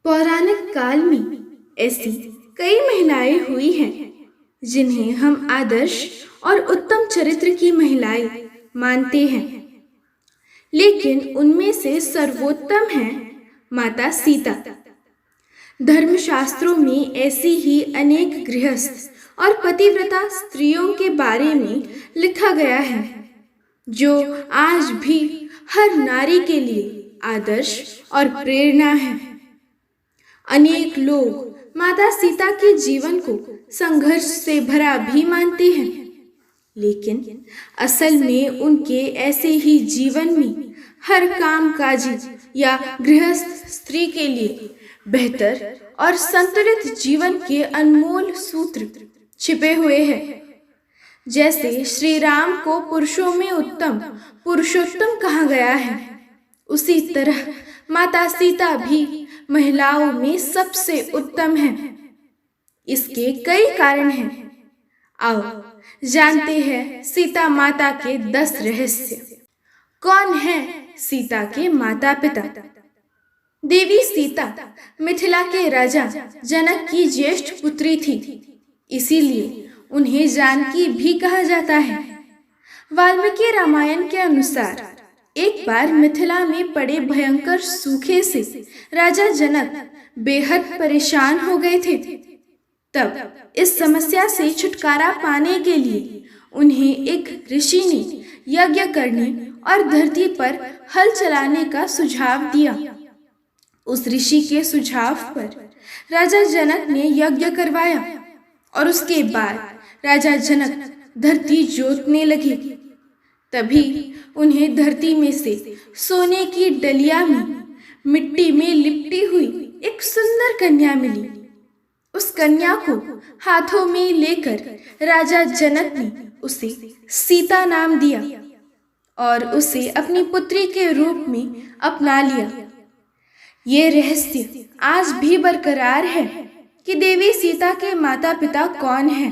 पौराणिक काल में ऐसी कई महिलाएं हुई हैं जिन्हें हम आदर्श और उत्तम चरित्र की महिलाएं मानते हैं। लेकिन उनमें से सर्वोत्तम है माता सीता। धर्मशास्त्रों में ऐसी ही अनेक गृहस्थ और पतिव्रता स्त्रियों के बारे में लिखा गया है जो आज भी हर नारी के लिए आदर्श और प्रेरणा है। अनेक लोग माता सीता के जीवन को संघर्ष से भरा भी मानते हैं, लेकिन असल में उनके ऐसे ही जीवन में हर कामकाजी या गृहस्थ स्त्री के लिए बेहतर और संतुलित जीवन के अनमोल सूत्र छिपे हुए हैं। जैसे श्री राम को पुरुषों में उत्तम पुरुषोत्तम कहा गया है, उसी तरह माता सीता भी महिलाओं में सबसे उत्तम है। इसके कई कारण हैं। आओ जानते हैं सीता माता के 10 रहस्य। कौन है सीता के माता पिता? देवी सीता मिथिला के राजा जनक की ज्येष्ठ पुत्री थी, इसीलिए उन्हें जानकी भी कहा जाता है। वाल्मीकि रामायण के अनुसार एक बार मिथिला में पड़े भयंकर सूखे से राजा जनक बेहद परेशान हो गए थे। तब इस समस्या से छुटकारा पाने के लिए उन्हें एक ऋषि ने यज्ञ करने और धरती पर हल चलाने का सुझाव दिया। उस ऋषि के सुझाव पर राजा जनक ने यज्ञ करवाया और उसके बाद राजा जनक धरती जोतने लगे। तभी उन्हें धरती में से सोने की डलिया में मिट्टी में लिपटी हुई एक सुंदर कन्या मिली। उस कन्या को हाथों में लेकर राजा जनक ने उसे सीता नाम दिया और उसे अपनी पुत्री के रूप में अपना लिया। ये रहस्य आज भी बरकरार है कि देवी सीता के माता पिता कौन हैं।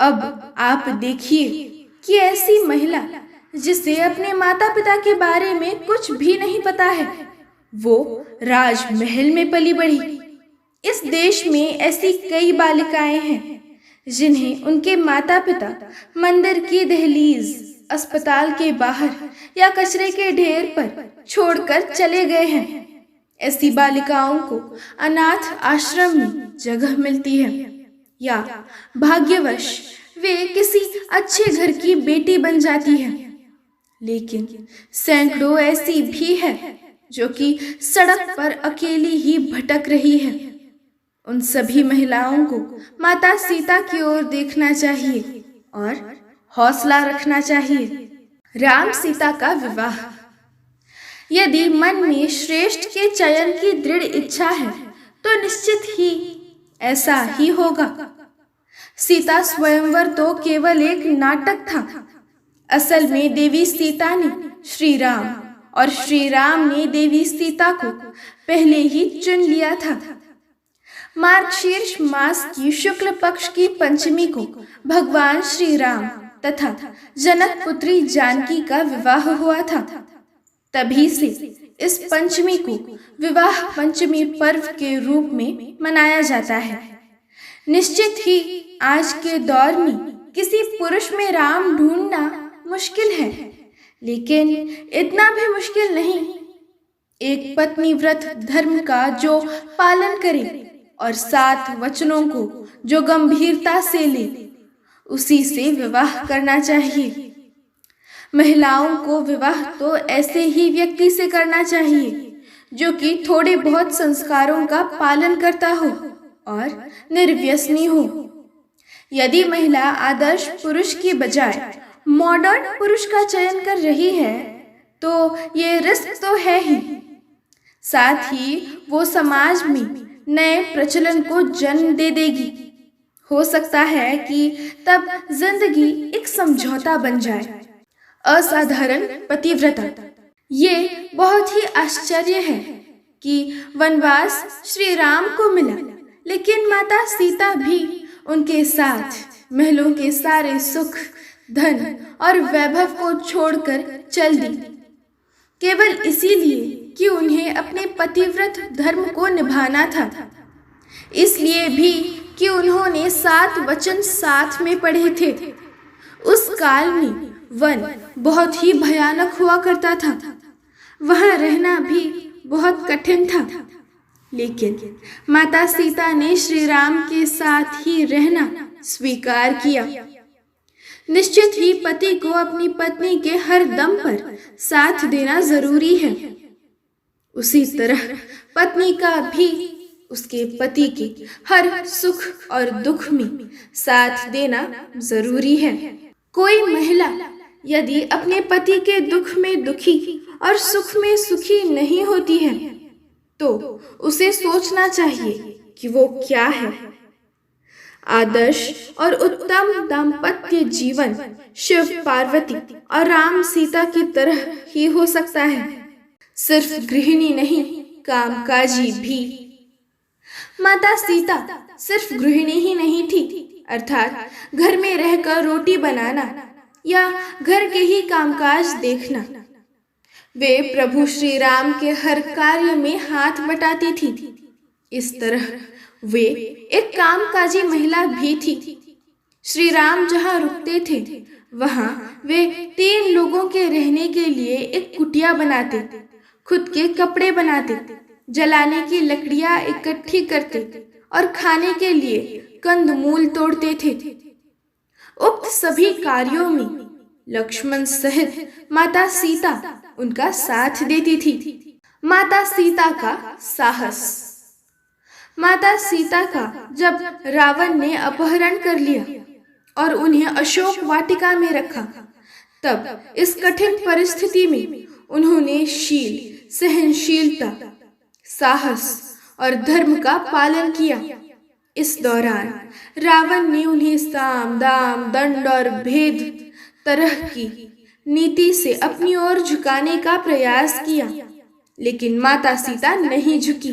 अब आप देखिए कि ऐसी महिला जिसे अपने माता पिता के बारे में कुछ भी नहीं पता है, वो राजमहल में पली बढ़ी। इस देश में ऐसी कई बालिकाएं हैं जिन्हें उनके माता पिता मंदिर की दहलीज, अस्पताल के बाहर या कचरे के ढेर पर छोड़कर चले गए हैं। ऐसी बालिकाओं को अनाथ आश्रम में जगह मिलती है या भाग्यवश वे किसी अच्छे घर की बेटी बन जाती है। लेकिन सैकड़ों ऐसी भी है जो कि सड़क पर अकेली ही भटक रही है। उन सभी महिलाओं को माता सीता की ओर देखना चाहिए और हौसला रखना चाहिए। राम सीता का विवाह। यदि मन में श्रेष्ठ के चयन की दृढ़ इच्छा है तो निश्चित ही ऐसा ही होगा। सीता स्वयंवर तो केवल एक नाटक था। असल में देवी सीता ने श्री राम और श्री राम ने देवी सीता को पहले ही चुन लिया था। मार्गशीर्ष मास की शुक्ल पक्ष की पंचमी को भगवान श्री राम तथा जनक पुत्री जानकी का विवाह हुआ था। तभी से इस पंचमी को विवाह पंचमी पर्व के रूप में मनाया जाता है। निश्चित ही आज के दौर में किसी पुरुष में राम ढूंढना मुश्किल है, लेकिन इतना भी मुश्किल नहीं। एक पत्नी व्रत धर्म का जो पालन करे और 7 वचनों को जो गंभीरता से ले, उसी से विवाह करना चाहिए। महिलाओं को विवाह तो ऐसे ही व्यक्ति से करना चाहिए जो कि थोड़े बहुत संस्कारों का पालन करता हो और निर्व्यसनी हो। यदि महिला आदर्श पुरुष की बजाय मॉडर्न पुरुष का चयन कर रही है तो ये रिस्क तो है ही, साथ ही वो समाज में नए प्रचलन को जन्म दे देगी। हो सकता है कि तब जिंदगी एक समझौता बन जाए। असाधारण पतिव्रता। ये बहुत ही आश्चर्य है कि वनवास श्री राम को मिला, लेकिन माता सीता भी उनके साथ महलों के सारे सुख, धन और वैभव को छोड़कर चल दी। केवल इसीलिए कि उन्हें अपने पतिव्रत धर्म को निभाना था, इसलिए भी कि उन्होंने 7 वचन साथ में पढ़े थे। उस काल में वन बहुत ही भयानक हुआ करता था, वहां रहना भी बहुत कठिन था, लेकिन माता सीता ने श्री राम के साथ ही रहना स्वीकार किया। निश्चित ही पति को अपनी पत्नी के हर दम पर साथ देना जरूरी है, उसी तरह पत्नी का भी उसके पति के हर सुख और दुख में साथ देना जरूरी है। कोई महिला यदि अपने पति के दुख में दुखी और सुख में सुखी नहीं होती है तो उसे सोचना चाहिए कि वो क्या है। आदर्श और उत्तम दाम्पत्य जीवन शिव पार्वती और राम सीता की तरह ही हो सकता है। सिर्फ गृहिणी नहीं, कामकाजी भी। माता सीता सिर्फ गृहिणी ही नहीं थी, अर्थात घर में रहकर रोटी बनाना या घर के ही कामकाज देखना। वे प्रभु श्री राम के हर कार्य में हाथ बटाती थी। इस तरह वे एक कामकाजी महिला भी थी। श्री राम जहाँ रुकते थे वहाँ वे 3 लोगों के रहने के लिए एक कुटिया बनाते, खुद के कपड़े बनाते, जलाने की लकड़ियाँ इकट्ठी करते और खाने के लिए कंदमूल तोड़ते थे। उक्त सभी कार्यों में लक्ष्मण सहित माता सीता उनका साथ देती थी। माता सीता का साहस। माता सीता का जब रावण ने अपहरण कर लिया और उन्हें अशोक वाटिका में रखा, तब इस कठिन परिस्थिति में उन्होंने शील, सहनशीलता, साहस और धर्म का पालन किया। इस दौरान रावण ने उन्हें साम, दाम, दंड और भेद तरह की नीति से अपनी ओर झुकाने का प्रयास किया, लेकिन माता सीता नहीं झुकी,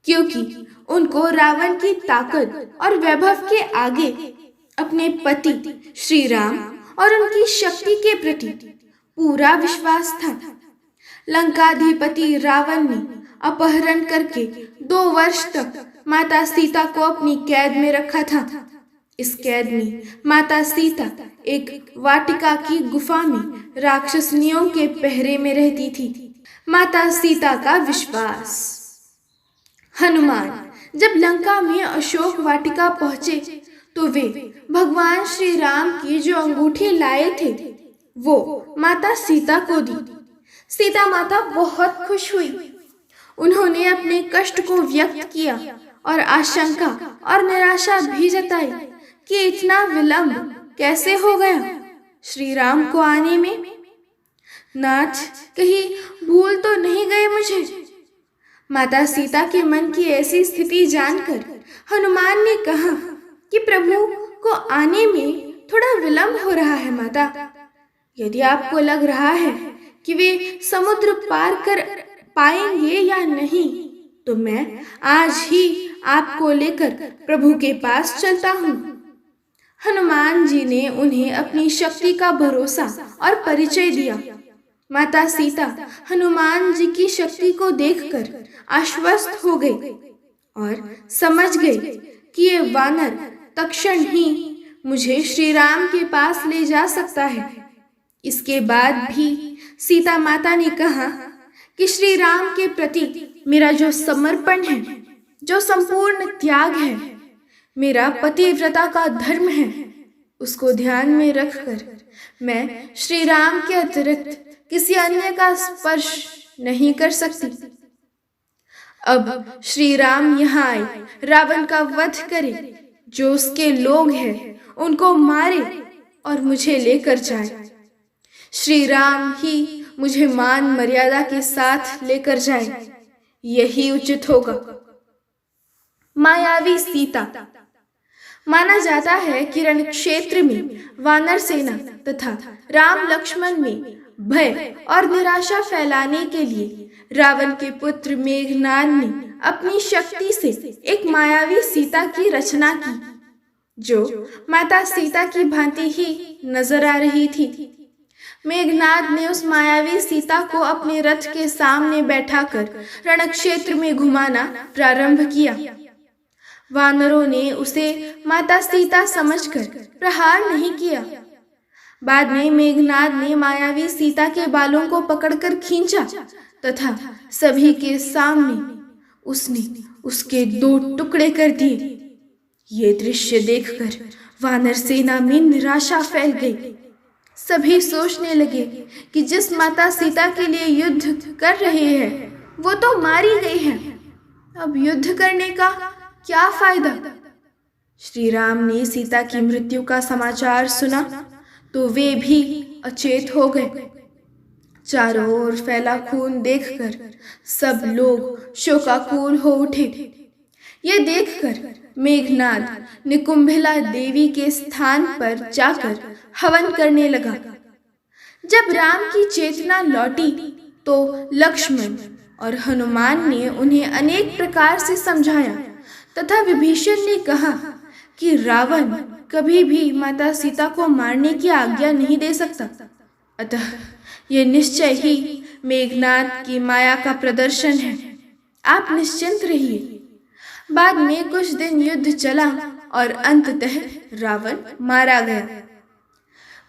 क्योंकि उनको रावण की ताकत और वैभव के आगे अपने पति श्री राम और उनकी शक्ति के प्रति पूरा विश्वास था। लंकाधिपति रावण ने अपहरण करके 2 वर्ष तक माता सीता को अपनी कैद में रखा था। इस कैद में माता सीता एक वाटिका की गुफा में राक्षसनियों के पहरे में रहती थी। माता सीता का विश्वास। हनुमान जब लंका में अशोक वाटिका पहुंचे तो वे भगवान श्री राम की जो अंगूठी लाए थे वो माता सीता को दी। सीता माता बहुत खुश हुई। उन्होंने अपने कष्ट को व्यक्त किया और आशंका और निराशा भी जताई कि इतना विलंब कैसे हो गया श्री राम को आने में। नाथ, कहीं भूल तो नहीं गए मुझे? माता सीता के मन की ऐसी स्थिति जानकर हनुमान ने कहा कि प्रभु को आने में थोड़ा विलंब हो रहा है माता। यदि आपको लग रहा है कि वे समुद्र पार कर पाएंगे या नहीं तो मैं आज ही आपको लेकर प्रभु के पास चलता हूँ। हनुमान जी ने उन्हें अपनी शक्ति का भरोसा और परिचय दिया। माता सीता हनुमान जी की शक्ति को देखकर आश्वस्त हो गई और समझ गई कि ये वानर तत्क्षण ही मुझे श्री राम के पास ले जा सकता है। इसके बाद भी सीता माता ने कहा कि श्री राम के प्रति मेरा जो समर्पण है, जो संपूर्ण त्याग है, मेरा पतिव्रता का धर्म है, उसको ध्यान में रखकर मैं श्री राम के अतिरिक्त किसी अन्य का स्पर्श नहीं कर सकती। अब श्री राम यहाँ आए, रावण का वध करे, जो उसके लोग हैं उनको मारे और मुझे लेकर जाए। श्री राम ही मुझे मान मर्यादा के साथ लेकर जाए, यही उचित होगा। मायावी सीता। माना जाता है कि रण क्षेत्र में वानर सेना तथा राम लक्ष्मण में भय और निराशा फैलाने के लिए रावण के पुत्र मेघनाद ने अपनी शक्ति से एक मायावी सीता की रचना की, जो माता सीता की भांति ही नजर आ रही थी। मेघनाद ने उस मायावी सीता को अपने रथ के सामने बैठाकर रणक्षेत्र में घुमाना प्रारंभ किया। वानरों ने उसे माता सीता समझकर प्रहार नहीं किया। बाद में मेघनाद ने मायावी सीता के बालों को पकड़कर खींचा तथा सभी के सामने उसने उसके 2 टुकड़े कर दिए। ये दृश्य देखकर वानर सेना में निराशा फैल गई। सभी सोचने लगे कि जिस माता सीता के लिए युद्ध कर रहे हैं वो तो मारी गई है, अब युद्ध करने का क्या फायदा। श्री राम ने सीता की मृत्यु का समाचार सुना तो वे भी अचेत हो गए। चारों ओर फैला खून देखकर सब लोग शोकाकुल हो उठे। ये देखकर मेघनाद निकुंभिला देवी के स्थान पर जाकर हवन करने लगा। जब राम की चेतना लौटी तो लक्ष्मण और हनुमान ने उन्हें अनेक प्रकार से समझाया तथा विभीषण ने कहा कि रावण कभी भी माता सीता को मारने की आज्ञा नहीं दे सकता, अतः ये निश्चय ही मेघनाद की माया का प्रदर्शन है। आप निश्चिंत रहिए। बाद में कुछ दिन युद्ध चला और अंततः रावण मारा गया।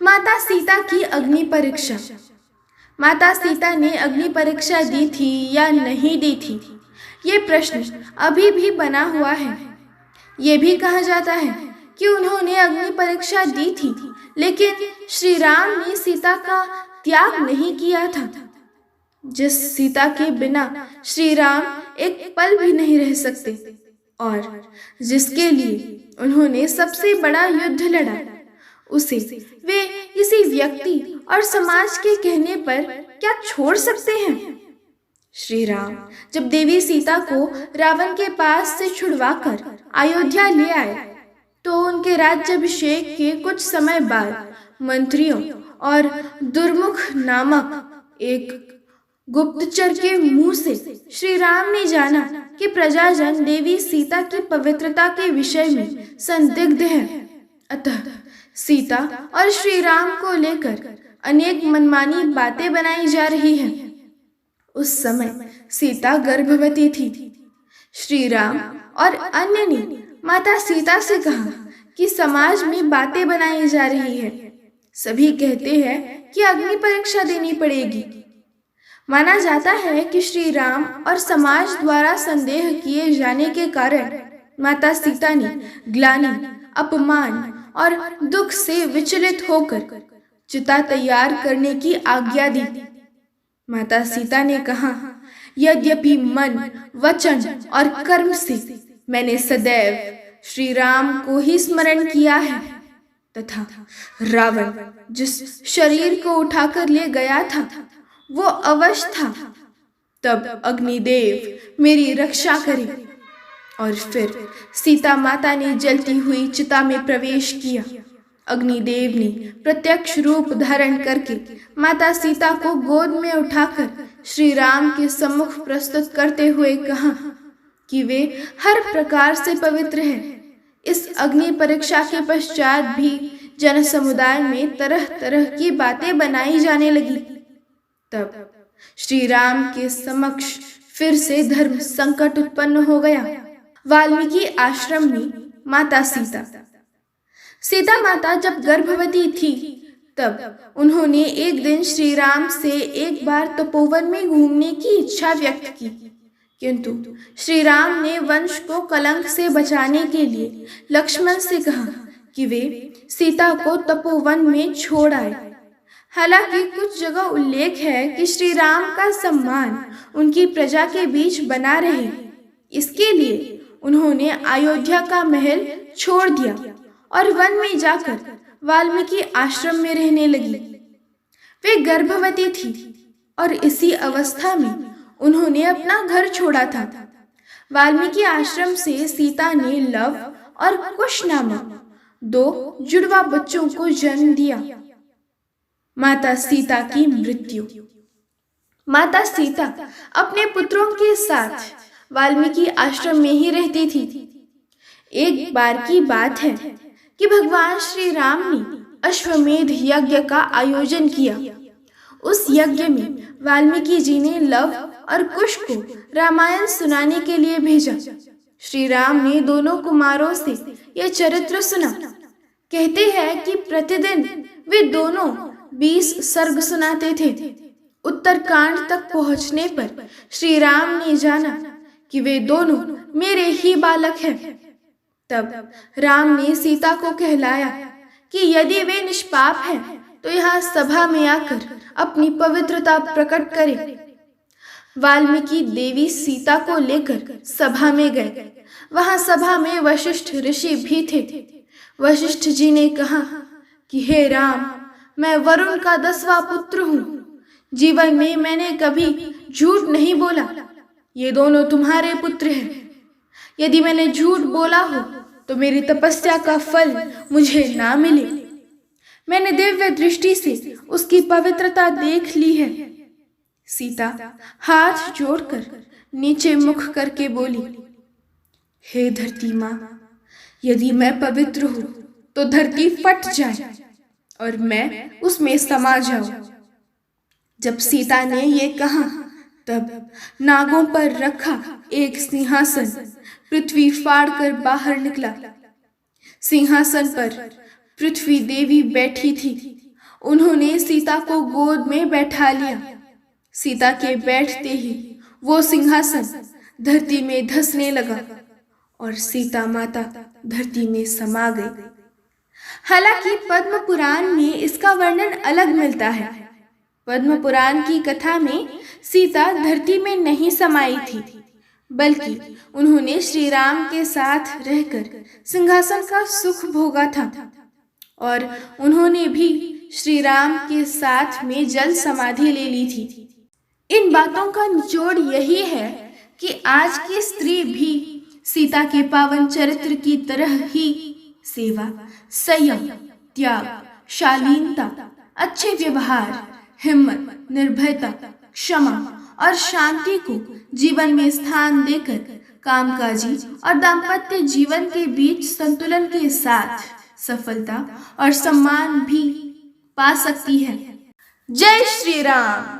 माता सीता की अग्नि परीक्षा। माता सीता ने अग्नि परीक्षा दी थी या नहीं दी थी, ये प्रश्न अभी भी बना हुआ है। ये भी कहा जाता है कि उन्होंने अग्नि परीक्षा दी थी, लेकिन श्री राम ने सीता का त्याग नहीं किया था। जिस सीता के बिना श्री राम एक पल भी नहीं रह सकते और जिसके लिए उन्होंने सबसे बड़ा युद्ध लड़ा, उसे वे किसी व्यक्ति और समाज के कहने पर क्या छोड़ सकते हैं। श्री राम जब देवी सीता को रावण के पास से छुड़वाकर अयोध्या ले आए तो उनके राज्याभिषेक के कुछ समय बाद मंत्रियों और दुर्मुख नामक एक गुप्तचर के मुंह से श्री राम ने जाना कि प्रजाजन देवी सीता की पवित्रता के विषय में संदिग्ध है, अतः सीता और श्री राम को लेकर अनेक मनमानी बातें बनाई जा रही हैं। उस समय सीता गर्भवती थी। श्री राम और अन्य ने माता सीता से कहा कि समाज में बातें बनाई जा रही है। सभी कहते हैं कि अग्नि परीक्षा देनी पड़ेगी। माना जाता है कि श्री राम और समाज द्वारा संदेह किए जाने के कारण माता सीता ने ग्लानि, अपमान और दुख से विचलित होकर चिता तैयार करने की आज्ञा दी। माता सीता ने कहा, यद्यपि मन, वचन और कर्म से मैंने सदैव श्री राम को ही स्मरण किया है तथा रावण जिस शरीर को उठाकर ले गया था वो अवश्य था, तब अग्निदेव मेरी रक्षा करे। और फिर सीता माता ने जलती हुई चिता में प्रवेश किया। अग्निदेव ने प्रत्यक्ष रूप धारण करके माता सीता को गोद में उठाकर श्री राम के सम्मुख प्रस्तुत करते हुए कहा कि वे हर प्रकार से पवित्र हैं। इस अग्नि परीक्षा के पश्चात भी जन समुदाय में तरह तरह की बातें बनाई जाने लगी। तब श्री राम के समक्ष फिर से धर्म संकट उत्पन्न हो गया। वाल्मीकि आश्रम में माता सीता माता जब गर्भवती थी तब उन्होंने एक दिन श्री राम से एक बार तपोवन में घूमने की इच्छा व्यक्त की, किंतु श्री राम ने वंश को कलंक से बचाने के लिए लक्ष्मण से कहा कि वे सीता को तपोवन में छोड़ आए। हालांकि कुछ जगह उल्लेख है कि श्री राम का सम्मान उनकी प्रजा के बीच बना रहे, इसके लिए उन्होंने अयोध्या का महल छोड़ दिया और वन में जाकर वाल्मीकि आश्रम में रहने लगी। वे गर्भवती थी और इसी अवस्था में उन्होंने अपना घर छोड़ा था। वाल्मीकि आश्रम से सीता ने लव और कुश नामक 2 जुड़वा बच्चों को जन्म दिया। माता सीता की मृत्यु। माता सीता अपने पुत्रों के साथ वाल्मीकि आश्रम में ही रहती थी। एक बार की बात है कि भगवान श्री राम ने अश्वमेध यज्ञ का आयोजन किया। उस यज्ञ में वाल्मीकि जी ने लव और कुश को रामायण सुनाने के लिए भेजा। श्री राम ने दोनों कुमारों से यह चरित्र सुना। कहते हैं कि प्रतिदिन वे दोनों 20 सर्ग सुनाते थे। उत्तरकांड तक पहुंचने पर श्री राम ने जाना कि वे दोनों मेरे ही बालक हैं। तब राम ने सीता को कहलाया कि यदि वे निष्पाप हैं तो यहाँ सभा में आकर अपनी पवित्रता प्रकट करें। वाल्मीकि देवी सीता को लेकर सभा में गए। वहां सभा में वशिष्ठ ऋषि भी थे। वशिष्ठ जी ने कहा कि हे राम, मैं वरुण का 10वां पुत्र हूँ। जीवन में मैंने कभी झूठ नहीं बोला। ये दोनों तुम्हारे पुत्र हैं। यदि मैंने झूठ बोला हो तो मेरी तपस्या का फल मुझे ना मिले। मैंने दिव्य दृष्टि से उसकी पवित्रता देख ली है। सीता हाथ जोड़कर नीचे मुख करके बोली, हे धरती माँ, यदि मैं पवित्र हूँ तो धरती फट जाए और मैं उसमें समा जाऊं। जब सीता ने ये कहा तब नागों पर रखा एक सिंहासन पृथ्वी फाड़कर बाहर निकला। सिंहासन पर पृथ्वी देवी बैठी थी। उन्होंने सीता को गोद में बैठा लिया। सीता के बैठते ही वो सिंहासन धरती में धंसने लगा और सीता माता धरती में समा गई। हालांकि पद्म पुराण में इसका वर्णन अलग मिलता है। पद्म पुराण की कथा में सीता धरती में नहीं समाई थी, बल्कि उन्होंने श्री राम के साथ रहकर सिंहासन का सुख भोगा था और उन्होंने भी श्री राम के साथ में जल समाधि ले ली थी। इन बातों का निचोड़ यही है कि आज की स्त्री भी सीता के पावन चरित्र की तरह ही सेवा, संयम, त्याग, शालीनता, अच्छे व्यवहार, हिम्मत, निर्भयता, क्षमा और शांति को जीवन में स्थान देकर कामकाजी और दाम्पत्य जीवन के बीच संतुलन के साथ सफलता और सम्मान भी पा सकती है। जय श्री राम।